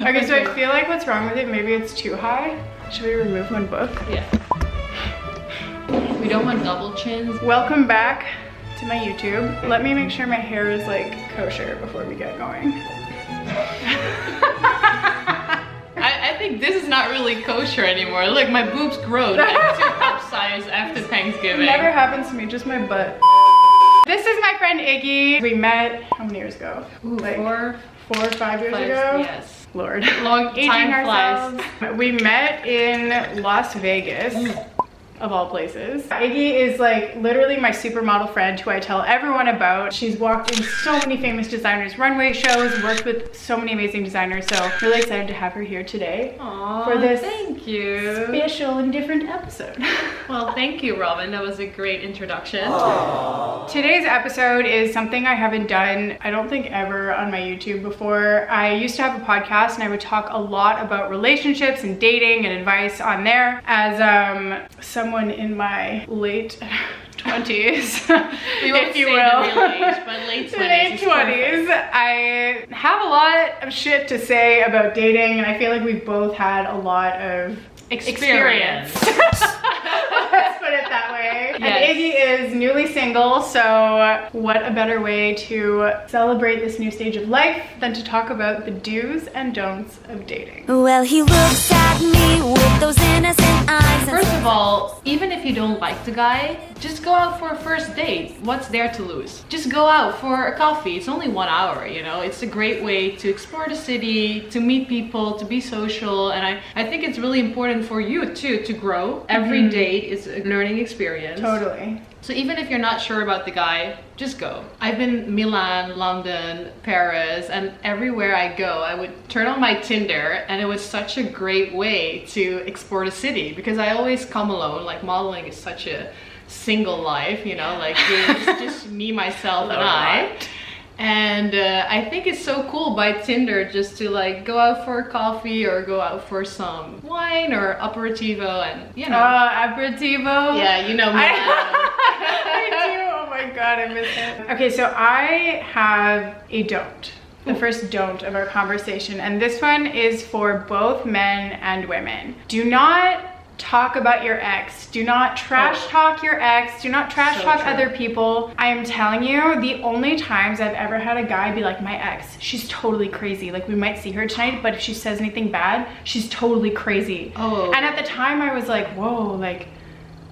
Okay, so I feel like what's wrong with it, maybe it's too high. Should we remove one book? Yeah. We don't want double chins. Welcome back to my YouTube. Let me make sure my hair is like kosher before we get going. I think this is not really kosher anymore. Look, my boobs grow like 2 cup size after Thanksgiving. It never happens to me, just my butt. This is my friend Iggy. We met, how many years ago? Ooh, like 4 or 5 years ago? Yes. Lord. Long Aging time flies. ourselves. We met in Las Vegas. Of all places. Iggy is like literally my supermodel friend who I tell everyone about. She's walked in so many famous designers' runway shows, worked with so many amazing designers, so really excited to have her here today. Aww, for this thank you. Special and different episode. Well, thank you, Robyn. That was a great introduction. Aww. Today's episode is something I haven't done, I don't think ever on my YouTube before. I used to have a podcast and I would talk a lot about relationships and dating and advice on there as someone in my late 20s, if you will. The real age, but late 20s. Late 20s. I have a lot of shit to say about dating, and I feel like we've both had a lot of experience. Let's put it that way. Yes. And Iggy is newly single, so what a better way to celebrate this new stage of life than to talk about the do's and don'ts of dating. Well, he looks at me with those innocent eyes. First of all, even if you don't like the guy, just go out for a first date. What's there to lose? Just go out for a coffee. It's only 1 hour, you know? It's a great way to explore the city, to meet people, to be social, and I think it's really important for you too to grow. Every date is a learning experience. Totally. So even if you're not sure about the guy, just go. I've been Milan, London, Paris, and everywhere I go, I would turn on my Tinder, and it was such a great way to explore the city because I always come alone. Like modeling is such a single life, you know, like it's just me, myself, and I. And I think it's so cool by Tinder just to like go out for a coffee or go out for some wine or aperitivo, and you know. Aperitivo? Yeah, you know me. I do. Oh my god, I miss it. Okay, so I have a don't. The first don't of our conversation, and this one is for both men and women. Do not talk about your ex. Do not trash talk your ex. Do not trash talk other people. I am telling you, the only times I've ever had a guy be like, my ex, she's totally crazy. Like we might see her tonight, but if she says anything bad, she's totally crazy. Oh. And at the time I was like, whoa, like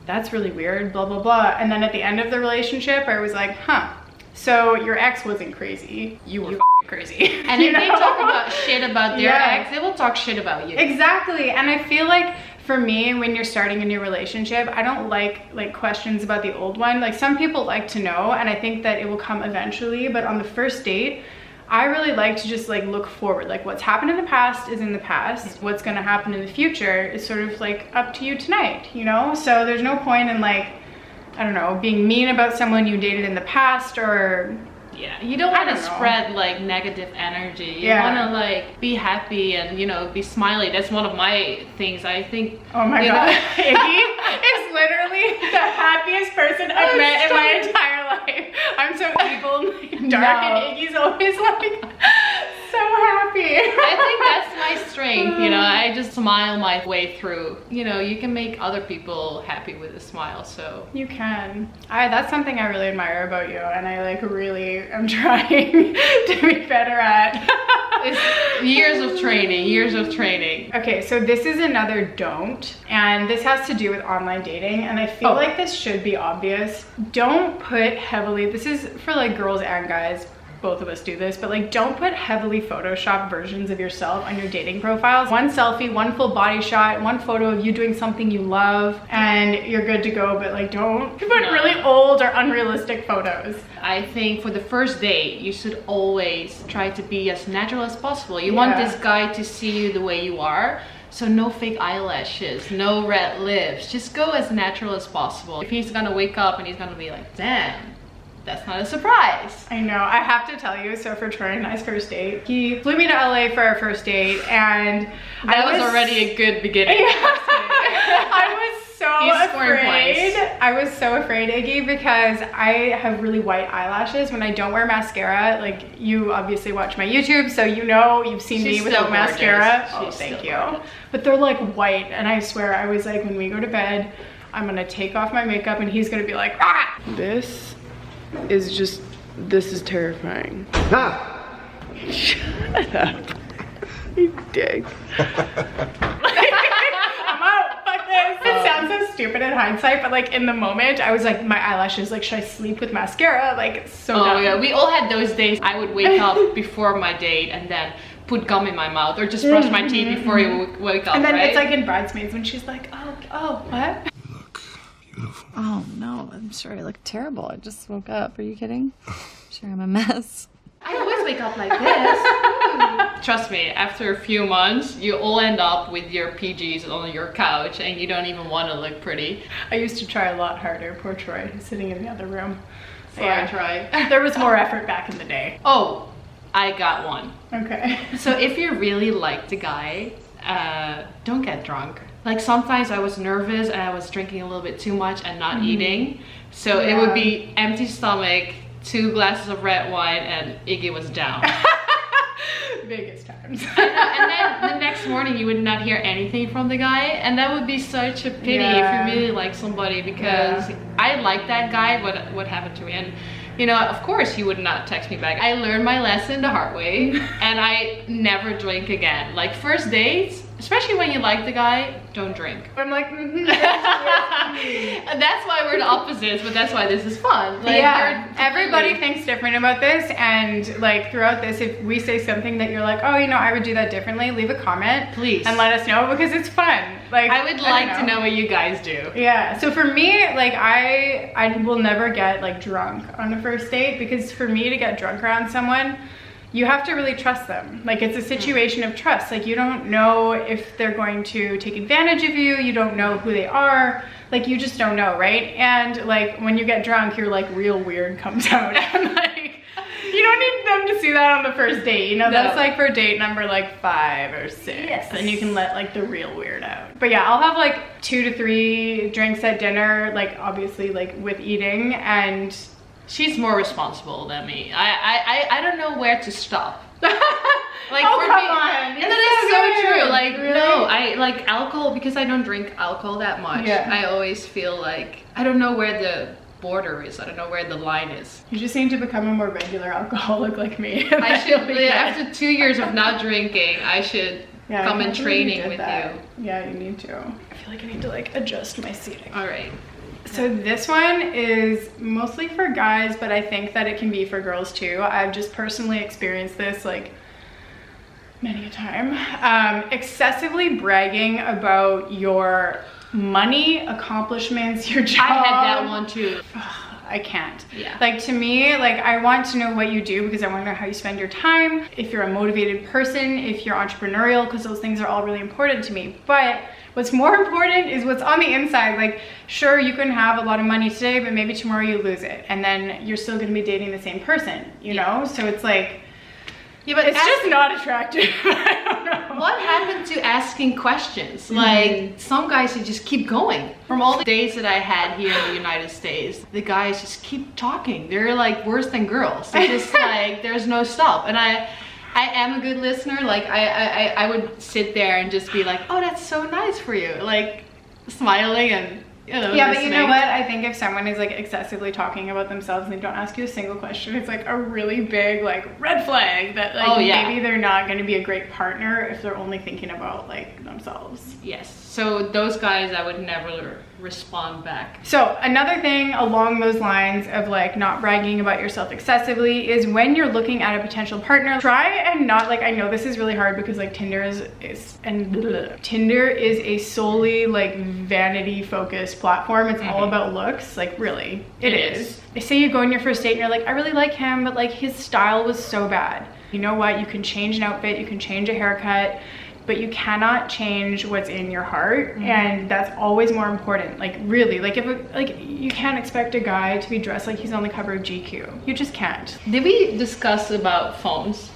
that's really weird, blah, blah, blah. And then at the end of the relationship, I was like, huh, so your ex wasn't crazy. You were crazy. And if they talk about shit about their ex, they will talk shit about you. Exactly. And I feel like for me, when you're starting a new relationship, I don't like questions about the old one. Like some people like to know, and I think that it will come eventually, but on the first date, I really like to just like look forward. Like what's happened in the past is in the past. What's gonna happen in the future is sort of like up to you tonight, you know? So there's no point in like, I don't know, being mean about someone you dated in the past or yeah, you don't want to spread like negative energy. You want to like be happy and, you know, be smiley. That's one of my things. I think, oh my god, Iggy is literally the happiest person I've met in my entire life. I'm so evil and dark, and Iggy's always like so happy. I think that's my strength, you know. I just smile my way through. You know, you can make other people happy with a smile, so. You can. That's something I really admire about you, and I like really am trying to be better at. It's years of training, years of training. Okay, so this is another don't, and this has to do with online dating, and I feel like this should be obvious. Don't put heavily, this is for like girls and guys, both of us do this, but like don't put heavily photoshopped versions of yourself on your dating profiles. One selfie, one full body shot, one photo of you doing something you love, and you're good to go, but like don't put really old or unrealistic photos. I think for the first date, you should always try to be as natural as possible. You want this guy to see you the way you are. So no fake eyelashes, no red lips, just go as natural as possible. If he's gonna wake up and he's gonna be like, damn, that's not a surprise. I know, I have to tell you, so for Troy and I's first date, he flew me to LA for our first date, and that was already a good beginning. I was so He's scoring afraid. points. I was so afraid, Iggy, because I have really white eyelashes when I don't wear mascara. Like, you obviously watch my YouTube, so you know, you've seen She's me without still gorgeous. mascara. Oh, She's thank still you. gorgeous. But they're like white, and I swear, I was like, when we go to bed, I'm gonna take off my makeup, and he's gonna be like, ah! This is terrifying. Shut up. You dick. I'm out. Fuck this. It sounds so stupid in hindsight, but like in the moment, I was like, my eyelashes, like, should I sleep with mascara? Like, so Oh dumb. yeah, we all had those days. I would wake up before my date and then put gum in my mouth or just brush my teeth before you wake up, And then right? it's like in Bridesmaids when she's like, oh, what? Oh no, I'm sure I look terrible. I just woke up. Are you kidding? I'm sure I'm a mess. I always wake up like this. Trust me, after a few months, you all end up with your PGs on your couch and you don't even want to look pretty. I used to try a lot harder. Poor Troy, who's sitting in the other room. Before I try. There was more effort back in the day. Oh, I got one. Okay. So if you really like the guy, don't get drunk. Like sometimes I was nervous and I was drinking a little bit too much and not eating. So it would be empty stomach, 2 glasses of red wine, and Iggy was down. Biggest times. And then the next morning you would not hear anything from the guy, and that would be such a pity if you really like somebody, because I like that guy. What happened to me? And you know, of course he would not text me back. I learned my lesson the hard way, and I never drink again. Like first dates, especially when you like the guy, don't drink. I'm like, And that's why we're the opposites, but that's why this is fun. Like, yeah, you're everybody thinks different about this, and like throughout this, if we say something that you're like, oh, you know, I would do that differently, leave a comment, Please. and let us know, because it's fun. Like, I would like to know what you guys do. Yeah, so for me, like I will never get like drunk on a first date, because for me to get drunk around someone, you have to really trust them. Like it's a situation of trust. Like you don't know if they're going to take advantage of you. You don't know who they are. Like you just don't know, right? And like when you get drunk, your like real weird comes out. And like you don't need them to see that on the first date. You know, that's like for date number like 5 or 6. Yes. And you can let like the real weird out. But yeah, I'll have like 2 to 3 drinks at dinner, like obviously like with eating, and She's more responsible than me. I don't know where to stop. Like oh, for come me, on. and You're that is so good. true. Like Really? no, I like alcohol because I don't drink alcohol that much. Yeah. I always feel like I don't know where the border is. I don't know where the line is. You just need to become a more regular alcoholic like me. I should You'll be good. after 2 years of not drinking, I should come I in can't believe training did with that. you. Yeah, you need to. I feel like I need to like adjust my seating. All right. So this one is mostly for guys, but I think that it can be for girls too. I've just personally experienced this like many a time. Excessively bragging about your money, accomplishments, your job. I had that one too. I can't. Yeah. Like to me, like I want to know what you do, because I want to know how you spend your time, if you're a motivated person, if you're entrepreneurial, because those things are all really important to me. But what's more important is what's on the inside. Like, sure, you can have a lot of money today, but maybe tomorrow you lose it, and then you're still going to be dating the same person, you know? So it's like, Yeah, but it's just not attractive. I don't know. what happened to asking questions? Like some guys who just keep going. From all the days that I had here in the United States, the guys just keep talking. They're like worse than girls. They're just like there's no stop. And I am a good listener. Like I would sit there and just be like, oh, that's so nice for you. Like smiling and you know. Yeah, but you know listening. what? I think if someone is like excessively talking about themselves and they don't ask you a single question, it's like a really big like red flag that like maybe they're not going to be a great partner if they're only thinking about like themselves. Yes. So those guys I would never respond back. So another thing along those lines of like not bragging about yourself excessively is when you're looking at a potential partner, try and not like, I know this is really hard because like Tinder is a solely like vanity focused platform. It's all about looks, like really it is. Say you go on your first date and you're like, I really like him, but like his style was so bad. You know what? You can change an outfit, you can change a haircut, but you cannot change what's in your heart, and that's always more important. Like really, like if like you can't expect a guy to be dressed like he's on the cover of GQ. You just can't. Did we discuss about phones?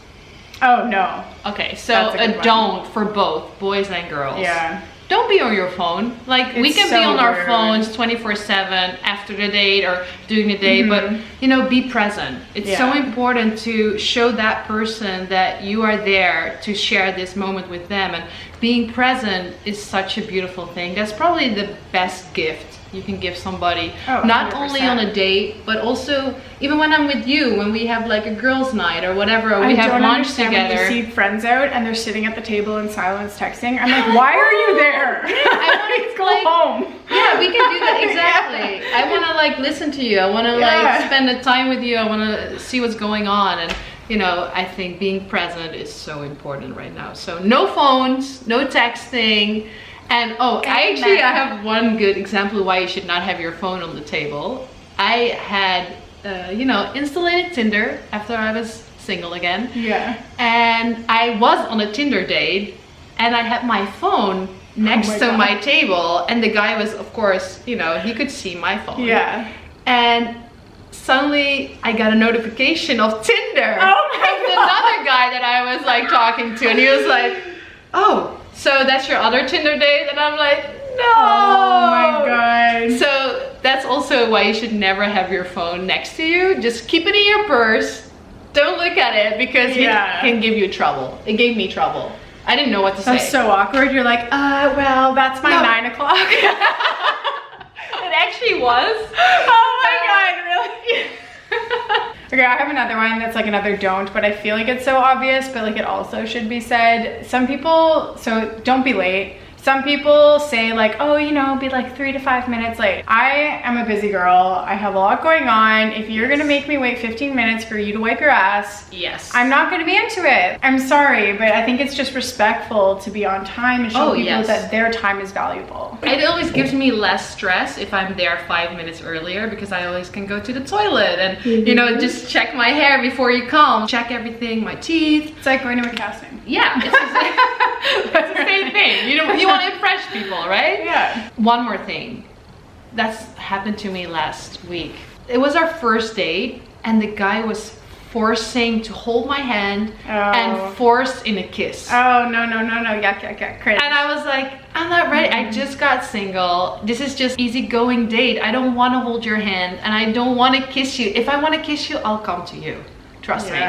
Oh no. Okay, so That's a good a one. don't for both boys and girls. Yeah. don't be on your phone. Like, we It's can so be on our rude. phones 24/7 after the date or during the date, but you know, be present. It's so important to show that person that you are there to share this moment with them, and being present is such a beautiful thing. That's probably the best gift you can give somebody. Oh, not only on 100%. a date, but also even when I'm with you, when we have like a girls' night or whatever, or we have lunch together. When you see friends out and they're sitting at the table in silence texting. I'm like, why are you there? I want to go like, home. Yeah, we can do that, exactly. I want to like listen to you. I want to like spend the time with you. I want to see what's going on. And you know, I think being present is so important right now. So no phones, no texting. And I have one good example of why you should not have your phone on the table. I had, you know, installed Tinder after I was single again. Yeah. And I was on a Tinder date, and I had my phone next to my table, and the guy was, of course, you know, he could see my phone. Yeah. And suddenly I got a notification of Tinder. Oh my from God. another guy that I was like talking to, and he was like, "Oh, so that's your other Tinder date?" And I'm like, "No." Oh my God. So that's also why you should never have your phone next to you. Just keep it in your purse. Don't look at it, because it can give you trouble. It gave me trouble. I didn't know what to say. That's so awkward. You're like, well, that's my 9 o'clock. It actually was. Oh my God, really? Okay, I have another one that's like another don't, but I feel like it's so obvious, but like it also should be said. Some people, so don't be late. Some people say like, oh, you know, be like 3 to 5 minutes late. I am a busy girl. I have a lot going on. If you're gonna make me wait 15 minutes for you to wipe your ass, Yes. I'm not gonna be into it. I'm sorry, but I think it's just respectful to be on time and show people that their time is valuable. It always gives me less stress if I'm there 5 minutes earlier, because I always can go to the toilet and, you know, just check my hair before you come, check everything, my teeth. It's like going to a casting. Yeah, it's the same thing. You know, you want to impress people, right? Yeah. One more thing. That's happened to me last week. It was our first date, and the guy was forcing to hold my hand and force in a kiss. Oh, no. Yuck. Cringe. And I was like, I'm not ready. I just got single. This is just easygoing date. I don't want to hold your hand, and I don't want to kiss you. If I want to kiss you, I'll come to you. Trust me.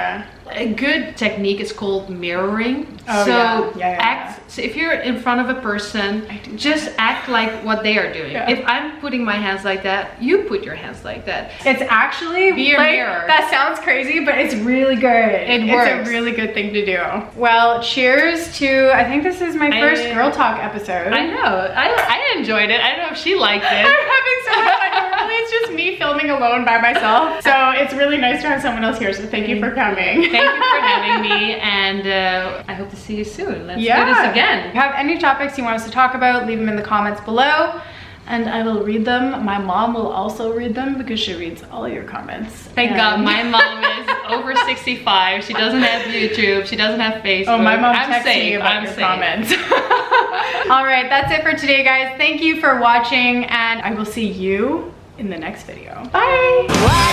A good technique is called mirroring. So if you're in front of a person, just act like what they are doing. If I'm putting my hands like that, you put your hands like that. It's actually be your mirror. That sounds crazy, but it's really good. It works. It's a really good thing to do. Well, cheers to, I think this is my first Girl Talk episode. I know. I enjoyed it. I don't know if she liked it. I'm having so much fun. Normally it's just me filming alone by myself. So it's really nice to have someone else here. So thank you for coming. Thank you for having me, and I hope to see you soon. Let's do this again. If you have any topics you want us to talk about, leave them in the comments below, and I will read them. My mom will also read them because she reads all your comments. Thank God, my mom is over 65. She doesn't have YouTube. She doesn't have Facebook. Oh, my mom I'm texts me safe. about I'm your safe. comments. All right, that's it for today, guys. Thank you for watching, and I will see you in the next video. Bye.